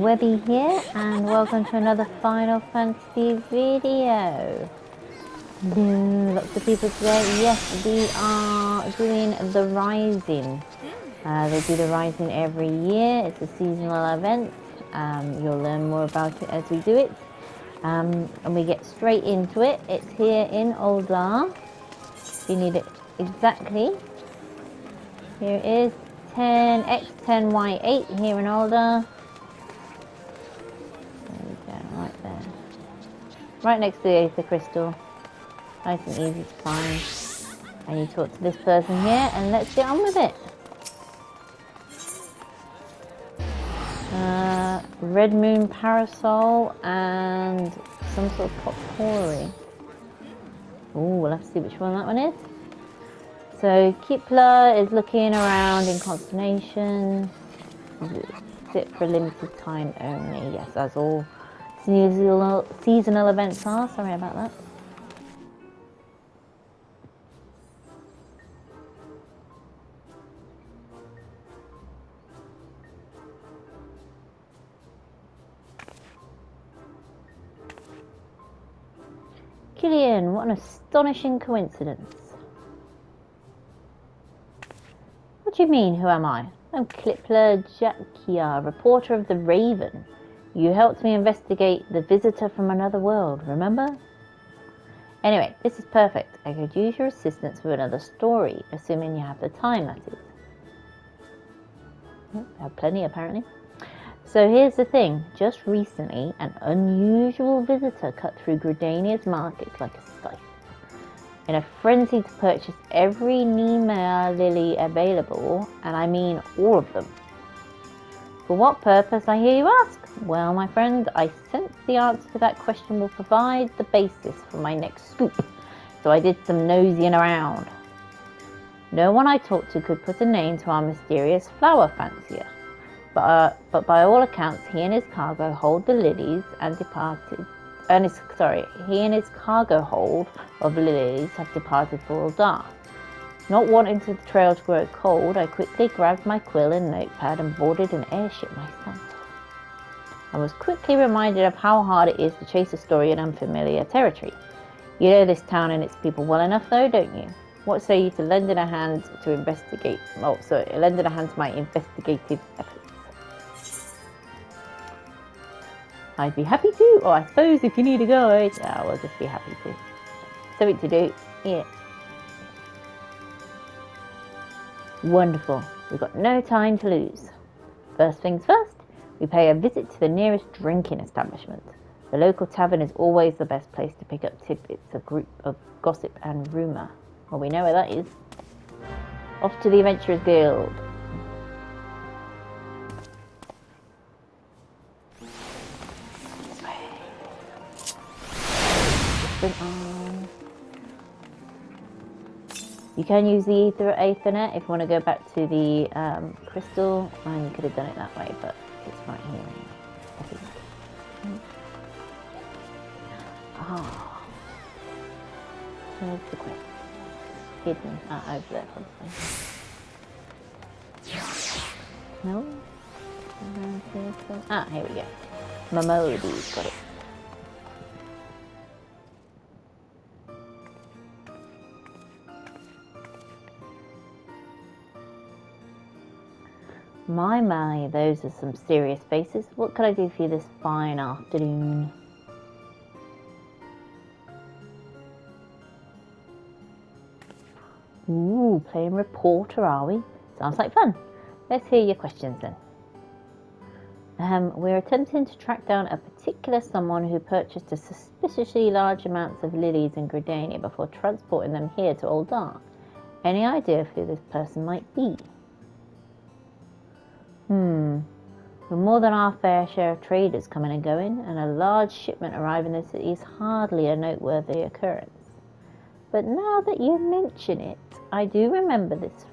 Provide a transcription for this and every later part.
Webby here, and welcome to another Final Fantasy video. Lots of people today. Yes, we are doing The Rising. They do The Rising every year. It's a seasonal event. You'll learn more about it as we do it. And we get straight into it. It's here in Oldar. You need it exactly. Here it is. 10x10y8 here in Oldar. Right there. Right next to the Aether Crystal. Nice and easy to find. And you talk to this person here and let's get on with it. Red Moon Parasol and some sort of potpourri. Ooh, we'll have to see which one that one is. So Kipler is looking around in consternation. Sit for a limited time only. Yes, that's all seasonal events are. Sorry about that. Killian, what an astonishing coincidence. What do you mean, who am I? I'm Kipler Jakia, reporter of the Raven. You helped me investigate the visitor from another world, remember? Anyway, this is perfect. I could use your assistance with another story, assuming you have the time, that is. I have plenty, apparently. So here's the thing. Just recently, an unusual visitor cut through Gridania's markets like a scythe. In a frenzy to purchase every Nemea lily available, and I mean all of them. For what purpose, I hear you ask? Well, my friend, I sense the answer to that question will provide the basis for my next scoop. So I did some nosing around. No one I talked to could put a name to our mysterious flower fancier. But by all accounts, he and his cargo hold the lilies and departed. He and his cargo hold of lilies have departed for Uldar. Not wanting the trail to grow cold, I quickly grabbed my quill and notepad and boarded an airship myself. I was quickly reminded of how hard it is to chase a story in unfamiliar territory. You know this town and its people well enough, though, don't you? What say you to lending a hand to lending a hand to my investigative efforts? I'd be happy to, or I suppose if you need a guide, I will just be happy to. Something to do, yeah. Wonderful, we've got no time to lose. First things first, we pay a visit to the nearest drinking establishment. The local tavern is always the best place to pick up tidbits of gossip and rumour. Well, we know where that is. Off to the Adventurers Guild. You can use the Aethernet if you want to go back to the crystal, and you could have done it that way, but it's right here anyway, I think. Where's the quest? Hidden. Over there probably. No? Here we go. Mamodi's got it. My, those are some serious faces. What can I do for you this fine afternoon? Ooh, playing reporter, are we? Sounds like fun. Let's hear your questions then. We're attempting to track down a particular someone who purchased a suspiciously large amounts of lilies in Gridania before transporting them here to Uldar. Any idea of who this person might be? With more than our fair share of traders coming and going, and a large shipment arriving in the city is hardly a noteworthy occurrence. But now that you mention it, I do remember this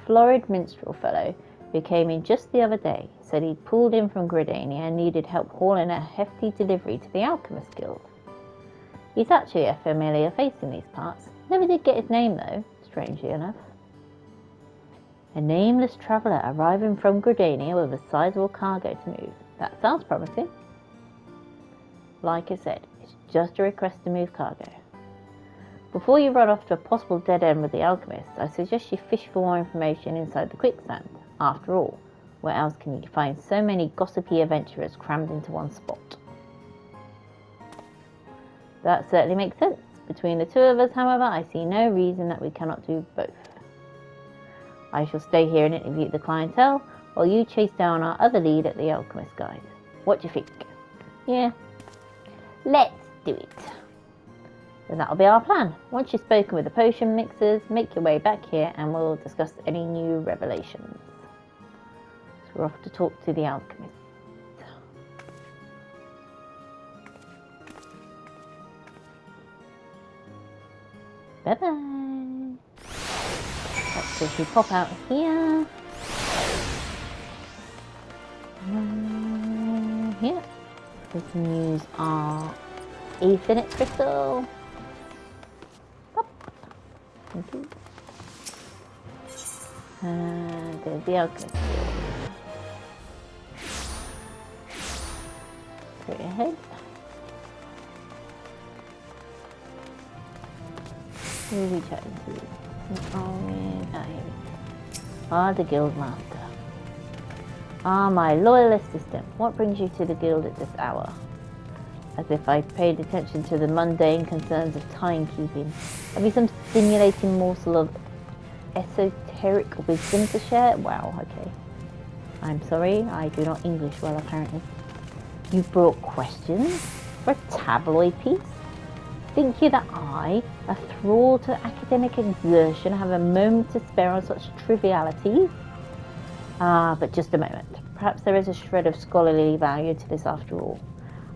florid minstrel fellow who came in just the other day. Said he'd pulled in from Gridania and needed help hauling a hefty delivery to the Alchemist Guild. He's actually a familiar face in these parts. Never did get his name though, strangely enough. A nameless traveller arriving from Gridania with a sizable cargo to move. That sounds promising. Like I said, it's just a request to move cargo. Before you run off to a possible dead end with the alchemist, I suggest you fish for more information inside the quicksand. After all, where else can you find so many gossipy adventurers crammed into one spot? That certainly makes sense. Between the two of us, however, I see no reason that we cannot do both. I shall stay here and interview the clientele, while you chase down our other lead at the alchemist guide. What do you think? Yeah. Let's do it. Then that'll be our plan. Once you've spoken with the potion mixers, make your way back here and we'll discuss any new revelations. So we're off to talk to the alchemist. Bye-bye. Let's quickly pop out here. Here. We can use our Ethernet crystal. Pop. Thank you. And there's the alchemist. Straight ahead. Who are we chatting to? The guild master. My loyal assistant. What brings you to the guild at this hour? As if I paid attention to the mundane concerns of timekeeping. Have you some stimulating morsel of esoteric wisdom to share? Wow, okay. I'm sorry, I do not English well apparently. You've brought questions for a tabloid piece? Think you that I, a thrall to academic exertion, have a moment to spare on such trivialities? But just a moment. Perhaps there is a shred of scholarly value to this after all.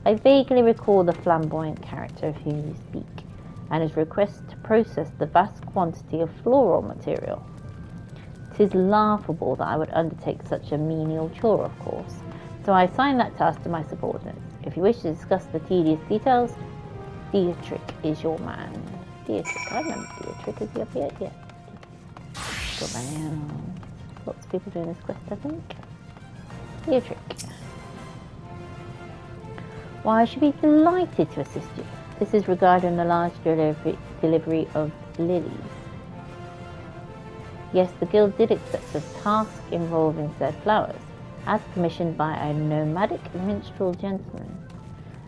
I vaguely recall the flamboyant character of whom you speak, and his request to process the vast quantity of floral material. 'Tis laughable that I would undertake such a menial chore, of course, so I assign that task to my subordinates. If you wish to discuss the tedious details, Dietrich is your man. Dietrich, I remember Dietrich. Is he up here? Yeah. Good man. Lots of people doing this quest, I think. Dietrich. Why, I should be delighted to assist you. This is regarding the large delivery of lilies. Yes, the guild did accept a task involving said flowers, as commissioned by a nomadic minstrel gentleman.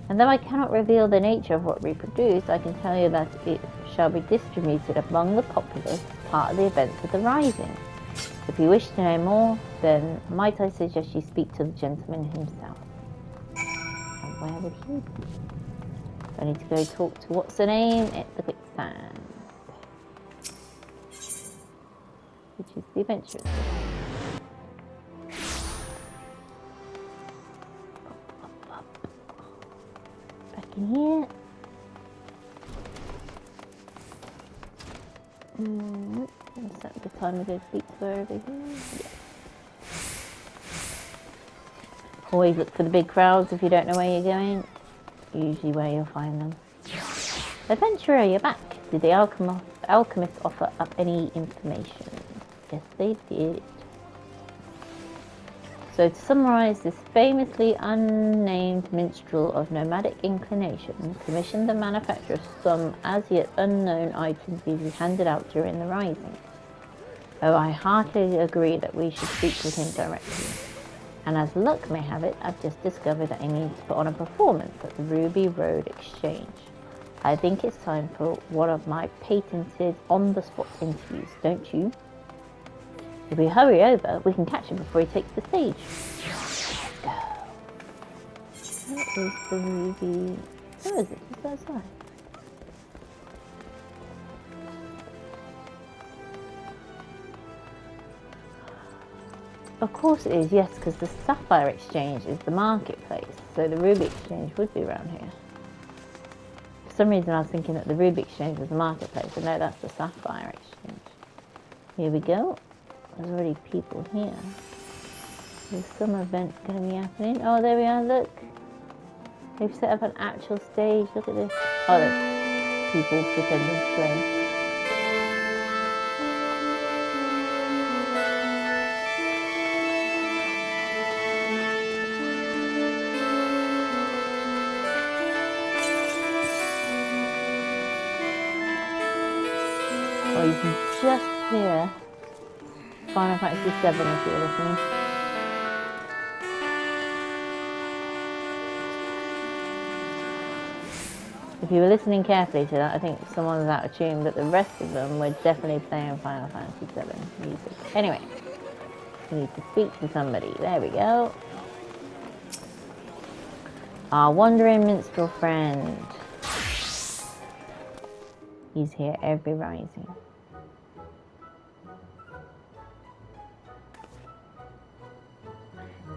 And though I cannot reveal the nature of what we produce, I can tell you that it shall be distributed among the populace as part of the events of the Rising. If you wish to know more, then might I suggest you speak to the gentleman himself. And where would he be? I need to go talk to what's her name at the quicksand, which is the adventurers. Back in here. Is that the time we go speak to her over here? Yeah. Always look for the big crowds if you don't know where you're going. Usually where you'll find them. Adventurer, you're back. Did the alchemists offer up any information? Yes, they did. So to summarise, this famously unnamed minstrel of nomadic inclination commissioned the manufacture of some as yet unknown items to be handed out during the Rising. Oh, I heartily agree that we should speak with him directly. And as luck may have it, I've just discovered that I need to put on a performance at the Ruby Road Exchange. I think it's time for one of my patented on-the-spot interviews, don't you? If we hurry over, we can catch him before he takes the stage. Let's go. Where is the Ruby? Where is it? Just outside. Of course it is, yes, because the Sapphire Exchange is the marketplace, so the Ruby Exchange would be around here. For some reason I was thinking that the Ruby Exchange was the marketplace, but no, that's the Sapphire Exchange. Here we go. There's already people here. There's some event going to be happening. Oh, there we are, look. They've set up an actual stage, look at this. Oh, there's people pretending to play. just hear Final Fantasy VII if you're listening. If you were listening carefully to that, I think someone was out of tune, but the rest of them were definitely playing Final Fantasy VII music. Anyway, we need to speak to somebody. There we go. Our wandering minstrel friend. He's here every rising.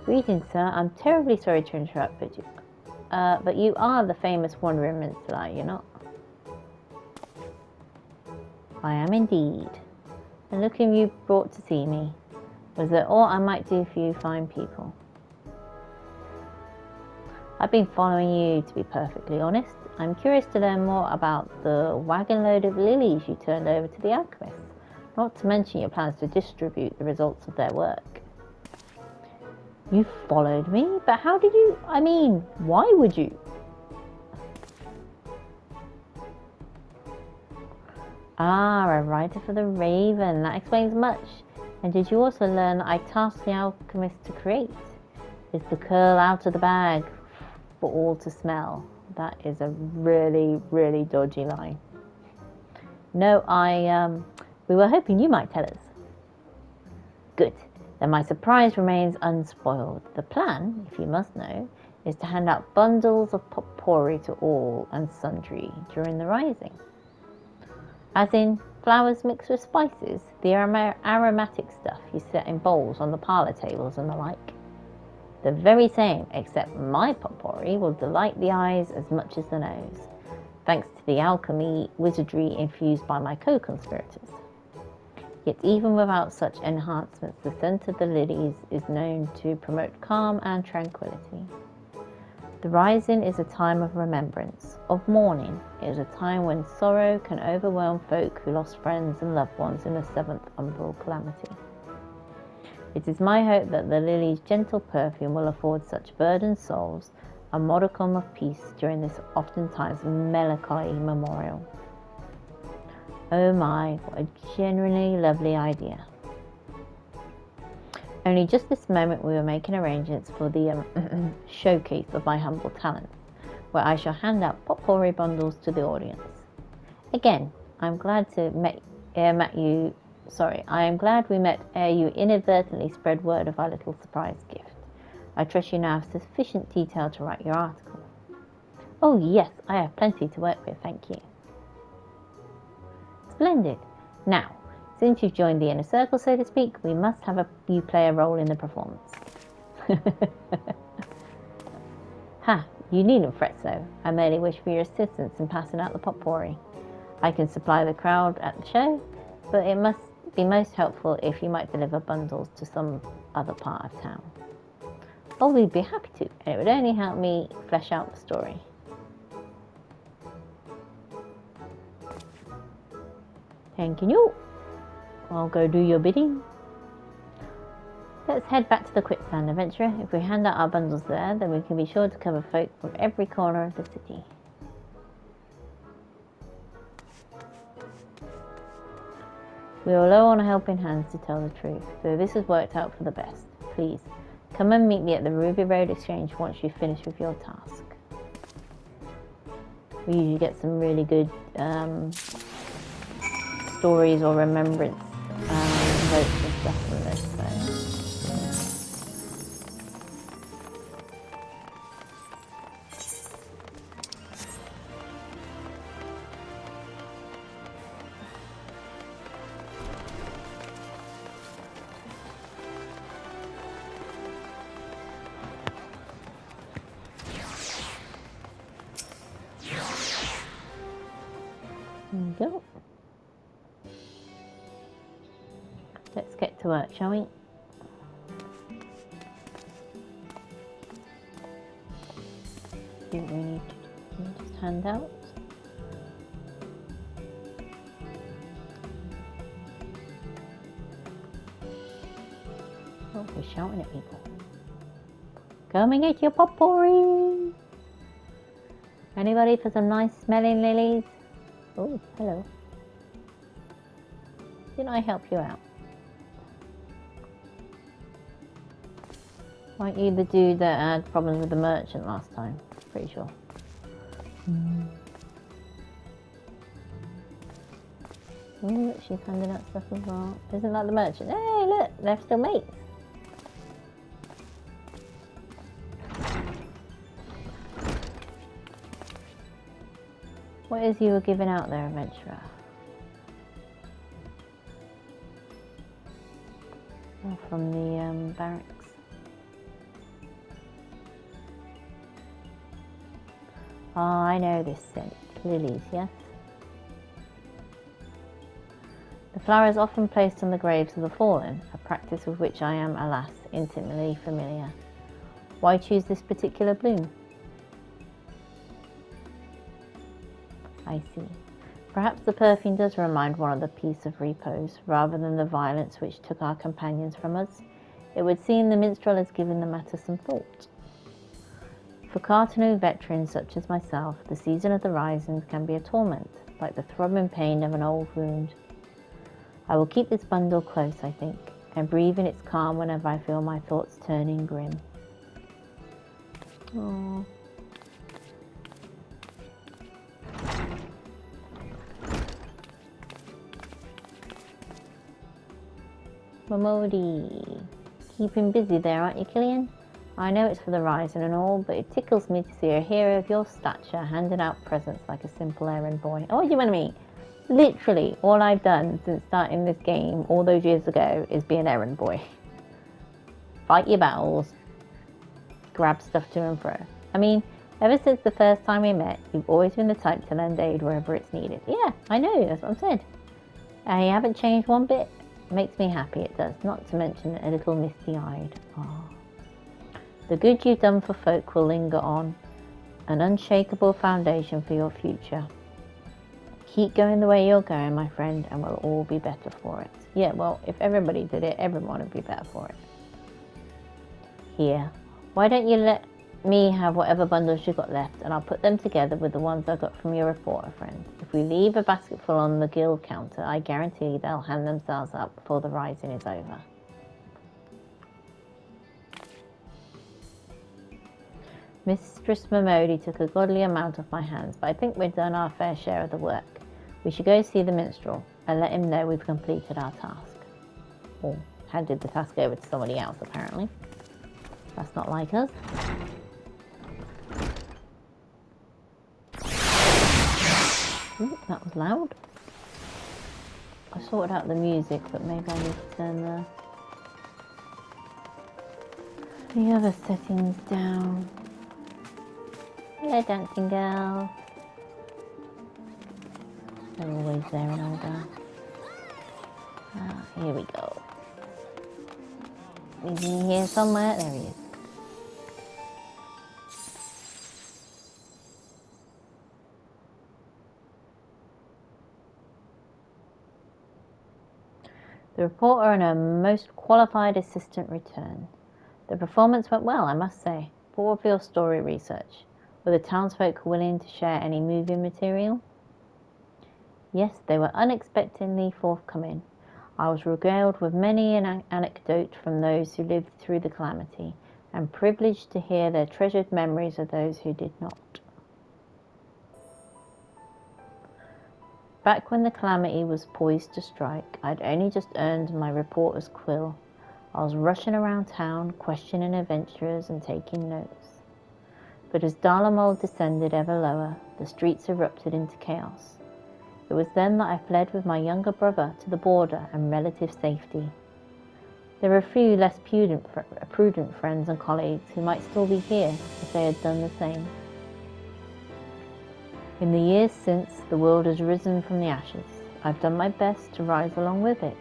Greetings, sir. I'm terribly sorry to interrupt, but you are the famous wandering minstrel, are you not? I am indeed. And look whom you brought to see me. Was there aught I might do for you fine people? I've been following you, to be perfectly honest. I'm curious to learn more about the wagon load of lilies you turned over to the alchemists, not to mention your plans to distribute the results of their work. You followed me? But how did you... I mean, why would you? Ah, a writer for the Raven. That explains much. And did you also learn I tasked the alchemist to create? Is the curl out of the bag for all to smell? That is a really, really dodgy line. No, we were hoping you might tell us. Good. Then my surprise remains unspoiled. The plan, if you must know, is to hand out bundles of potpourri to all and sundry during the rising. As in, flowers mixed with spices, the aromatic stuff you set in bowls on the parlour tables and the like. The very same, except my potpourri will delight the eyes as much as the nose, thanks to the alchemy wizardry infused by my co-conspirators. Yet even without such enhancements, the scent of the lilies is known to promote calm and tranquility. The Rising is a time of remembrance, of mourning. It is a time when sorrow can overwhelm folk who lost friends and loved ones in the seventh umbral calamity. It is my hope that the lily's gentle perfume will afford such burdened souls a modicum of peace during this oftentimes melancholy memorial. Oh my, what a genuinely lovely idea. Only just this moment we were making arrangements for the showcase of my humble talents, where I shall hand out potpourri bundles to the audience. Again, I am glad we met ere you inadvertently spread word of our little surprise gift. I trust you now have sufficient detail to write your article. Oh yes, I have plenty to work with, thank you. Splendid. Now, since you've joined the inner circle, so to speak, we must have you play a role in the performance. Ha, you needn't fret so. I merely wish for your assistance in passing out the potpourri. I can supply the crowd at the show, but it must be most helpful if you might deliver bundles to some other part of town. Oh, we'd be happy to, and it would only help me flesh out the story. Thank you. I'll go do your bidding. Let's head back to the quicksand, adventurer. If we hand out our bundles there, then we can be sure to cover folk from every corner of the city. We are low on helping hands, to tell the truth, so this has worked out for the best. Please, come and meet me at the Ruby Road Exchange once you've finished with your task. We usually get some really good stories or remembrance votes and stuff from this, so. There we go. Let's get to work, shall we? See what we need to just hand out. Oh, we're shouting at people. Come and get your potpourri! Anybody for some nice smelling lilies? Oh, hello. Didn't I help you out? Weren't you the dude that had problems with the merchant last time? Pretty sure. Oh, look, she's handing out stuff as well. Isn't that the merchant? Hey, look, they're still mates. What is you were giving out there, adventurer? Oh, from the barracks. Oh, I know this scent. Lilies, yes? The flower is often placed on the graves of the fallen, a practice with which I am, alas, intimately familiar. Why choose this particular bloom? I see. Perhaps the perfume does remind one of the peace of repose, rather than the violence which took our companions from us. It would seem the minstrel has given the matter some thought. For Cartano veterans such as myself, the season of the Rising can be a torment, like the throbbing pain of an old wound. I will keep this bundle close, I think, and breathe in its calm whenever I feel my thoughts turning grim. Aww. Momodi. Keeping busy there, aren't you, Killian? I know it's for the Rising and all, but it tickles me to see a hero of your stature handing out presents like a simple errand boy. Oh, what do you want me? Literally, all I've done since starting this game all those years ago is be an errand boy. Fight your battles, grab stuff to and fro. I mean, ever since the first time we met, you've always been the type to lend aid wherever it's needed. Yeah, I know, that's what I said. You haven't changed one bit. Makes me happy, it does, not to mention a little misty-eyed. Oh. The good you've done for folk will linger on, an unshakable foundation for your future. Keep going the way you're going, my friend, and we'll all be better for it. Yeah, well, if everybody did it, everyone would be better for it. Here, why don't you let me have whatever bundles you've got left, and I'll put them together with the ones I got from your reporter friend. If we leave a basketful on the guild counter, I guarantee they'll hand themselves up before the Rising is over. Mistress Momodi took a godly amount off my hands, but I think we've done our fair share of the work. We should go see the minstrel and let him know we've completed our task. Or handed the task over to somebody else, apparently. That's not like us. Ooh, that was loud. I sorted out the music, but maybe I need to turn the other settings down. Hello, dancing girl. They're always there in order. Here we go. Is he here somewhere? There he is. The reporter and her most qualified assistant returned. The performance went well, I must say. What of your story research? Were the townsfolk willing to share any moving material? Yes, they were unexpectedly forthcoming. I was regaled with many an anecdote from those who lived through the calamity, and privileged to hear their treasured memories of those who did not. Back when the calamity was poised to strike, I'd only just earned my reporter's quill. I was rushing around town, questioning adventurers and taking notes. But as Dalamol descended ever lower, the streets erupted into chaos. It was then that I fled with my younger brother to the border and relative safety. There were a few less prudent friends and colleagues who might still be here if they had done the same. In the years since, the world has risen from the ashes. I've done my best to rise along with it,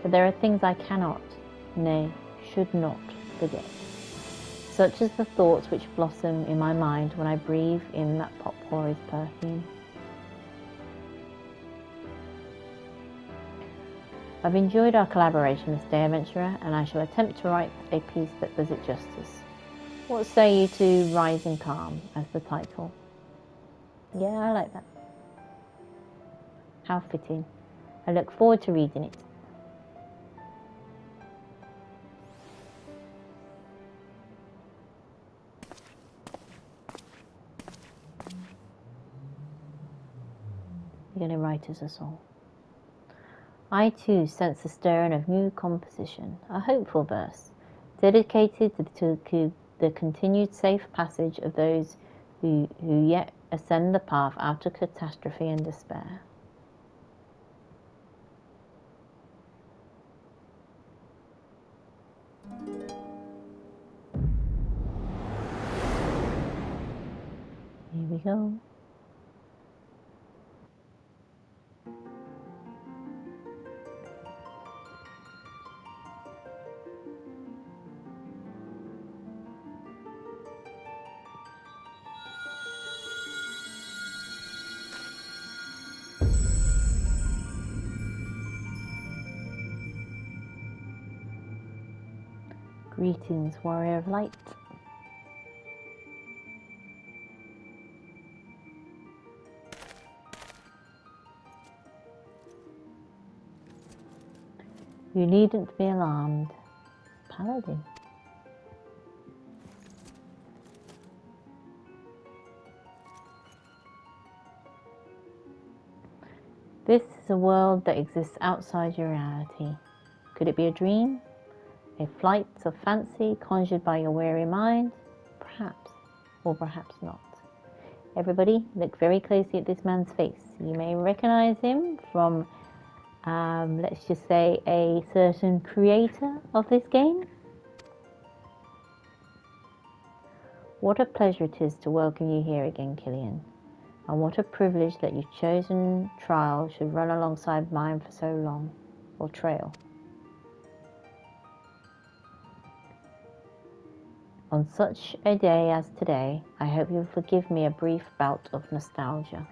but there are things I cannot, nay, should not forget. Such as the thoughts which blossom in my mind when I breathe in that potpourri's perfume. I've enjoyed our collaboration this day, adventurer, and I shall attempt to write a piece that does it justice. What say you to Rising Calm as the title? Yeah, I like that. How fitting. I look forward to reading it. You're going to write us a song. I too sense the stirring of new composition, a hopeful verse, dedicated to the continued safe passage of those who yet ascend the path out of catastrophe and despair. Here we go. Greetings, warrior of light. You needn't be alarmed, Paladin. This is a world that exists outside your reality. Could it be a dream? A flight of fancy conjured by your weary mind? Perhaps, or perhaps not. Everybody, look very closely at this man's face. You may recognize him from, let's just say, a certain creator of this game. What a pleasure it is to welcome you here again, Killian. And what a privilege that your chosen trial should run alongside mine for so long, or trail. On such a day as today, I hope you'll forgive me a brief bout of nostalgia.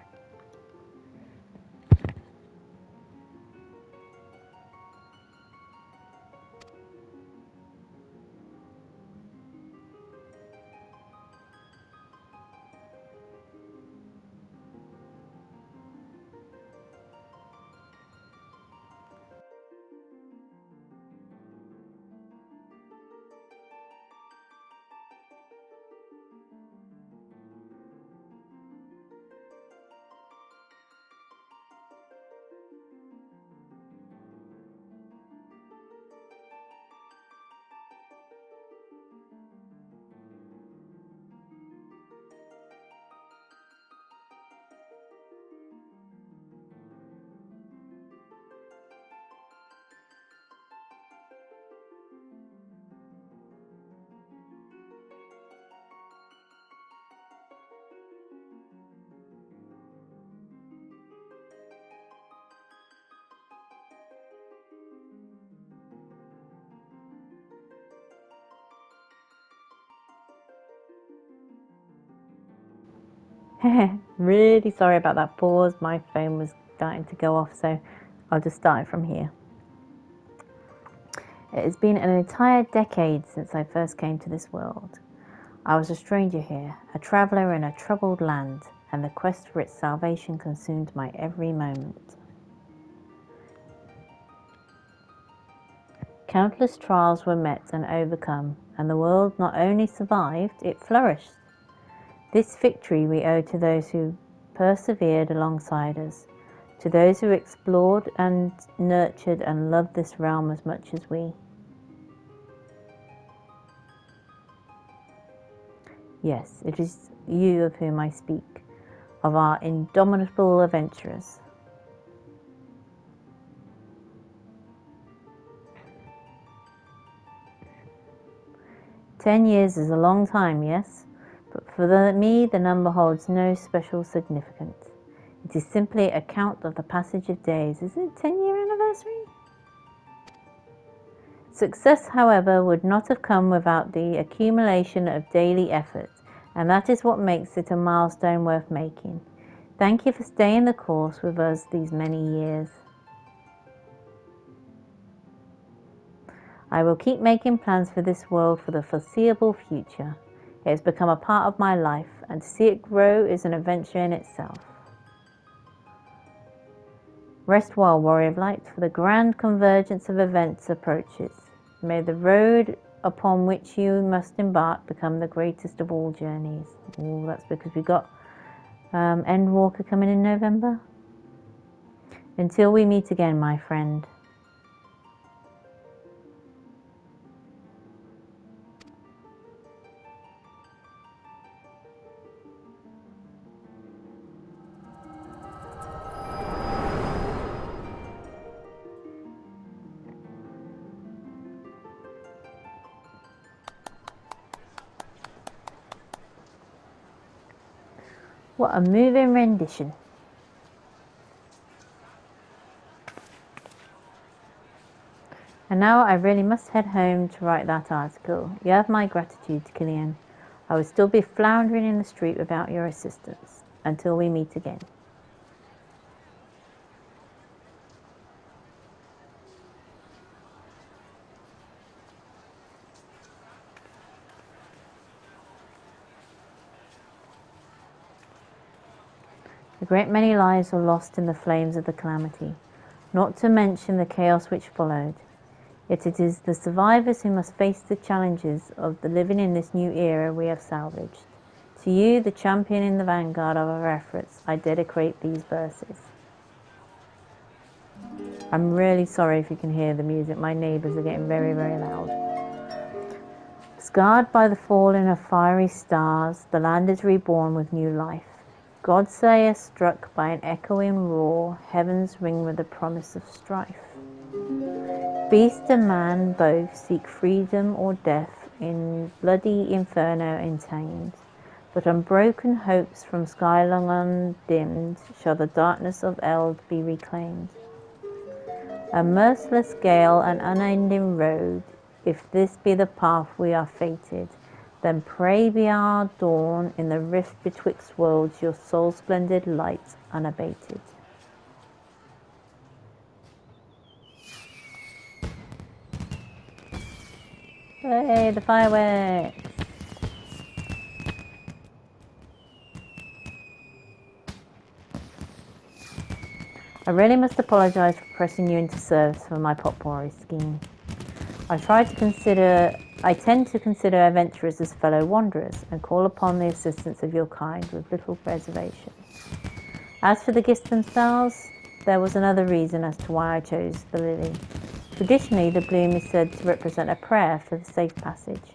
Really sorry about that pause. My phone was starting to go off, so I'll just start it from here. It has been an entire decade since I first came to this world. I was a stranger here, a traveller in a troubled land, and the quest for its salvation consumed my every moment. Countless trials were met and overcome, and the world not only survived, it flourished. This victory we owe to those who persevered alongside us, to those who explored and nurtured and loved this realm as much as we. Yes, it is you of whom I speak, of our indomitable adventurers. "10 years is a long time, yes, but for me the number holds no special significance. It is simply a count of the passage of days. Is it 10-year anniversary? Success, however, would not have come without the accumulation of daily effort, and that is what makes it a milestone worth making. Thank you for staying the course with us these many years. I will keep making plans for this world for the foreseeable future. It has become a part of my life, and to see it grow is an adventure in itself." Rest well, warrior of light, for the grand convergence of events approaches. May the road upon which you must embark become the greatest of all journeys. Oh, that's because we got Endwalker coming in November. Until we meet again, my friend. What a moving rendition. And now I really must head home to write that article. You have my gratitude, Killian. I would still be floundering in the street without your assistance. Until we meet again. A great many lives were lost in the flames of the calamity, not to mention the chaos which followed. Yet it is the survivors who must face the challenges of the living in this new era we have salvaged. To you, the champion in the vanguard of our efforts, I dedicate these verses. I'm really sorry if you can hear the music. My neighbours are getting very, very loud. Scarred by the falling of fiery stars, the land is reborn with new life. Godslayer struck by an echoing roar, heavens ring with the promise of strife. Beast and man both seek freedom or death, in bloody inferno entangled. But unbroken hopes from sky long undimmed, shall the darkness of Eld be reclaimed. A merciless gale, an unending road, if this be the path we are fated, then pray be our dawn in the rift betwixt worlds, your soul's splendid light unabated. Hey, the fireworks! I really must apologise for pressing you into service for my potpourri scheme. I tend to consider adventurers as fellow wanderers, and call upon the assistance of your kind with little reservation. As for the gifts themselves, there was another reason as to why I chose the lily. Traditionally, the bloom is said to represent a prayer for the safe passage.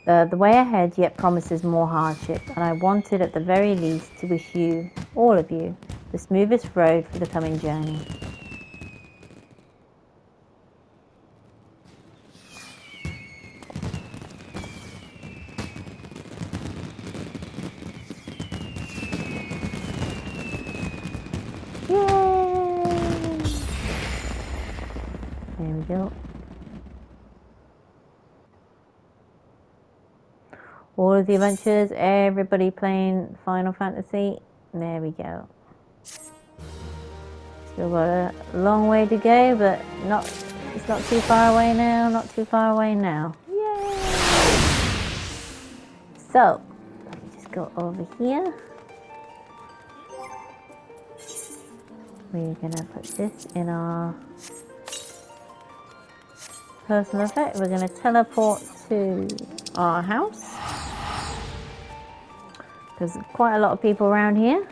The way ahead yet promises more hardship, and I wanted at the very least to wish you, all of you, the smoothest road for the coming journey. Yay! There we go. All of the adventures, everybody playing Final Fantasy. There we go. Still got a long way to go, but it's not too far away now, not too far away now. Yay! So, let me just go over here. We're gonna put this in our personal effect. We're gonna teleport to our house. There's quite a lot of people around here.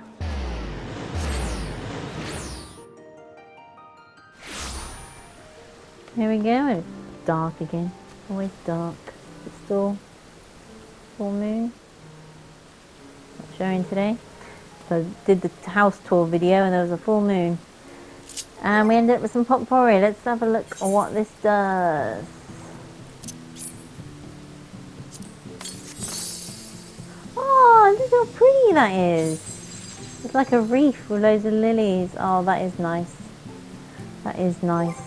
Here we go. It's dark again. Always dark. It's still full moon. Not showing today. So I did the house tour video and there was a full moon. And we ended up with some potpourri. Let's have a look at what this does. Oh, look how pretty that is. It's like a reef with loads of lilies. Oh, that is nice. That is nice.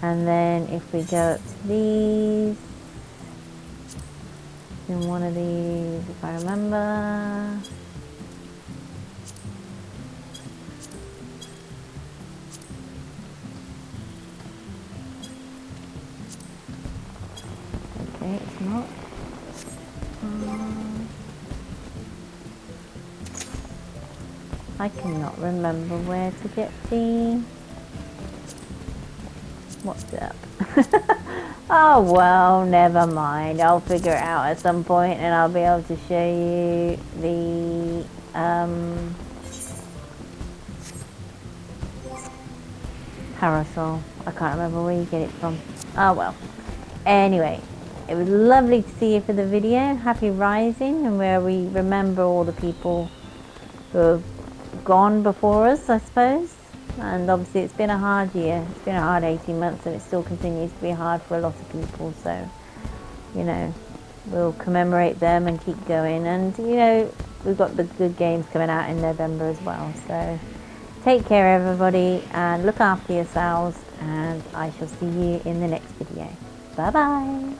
And then if we go up to these, in one of these, if I remember. Okay, it's not. I cannot remember where to get the... What's up? Oh well, never mind. I'll figure it out at some point and I'll be able to show you the parasol. I can't remember where you get it from. Oh well. Anyway, it was lovely to see you for the video. Happy Rising, and where we remember all the people who have gone before us, I suppose. And obviously it's been a hard year. It's been a hard 18 months and it still continues to be hard for a lot of people. So, you know, we'll commemorate them and keep going. And, you know, we've got the good games coming out in November as well. So take care, everybody, and look after yourselves. And I shall see you in the next video. Bye-bye.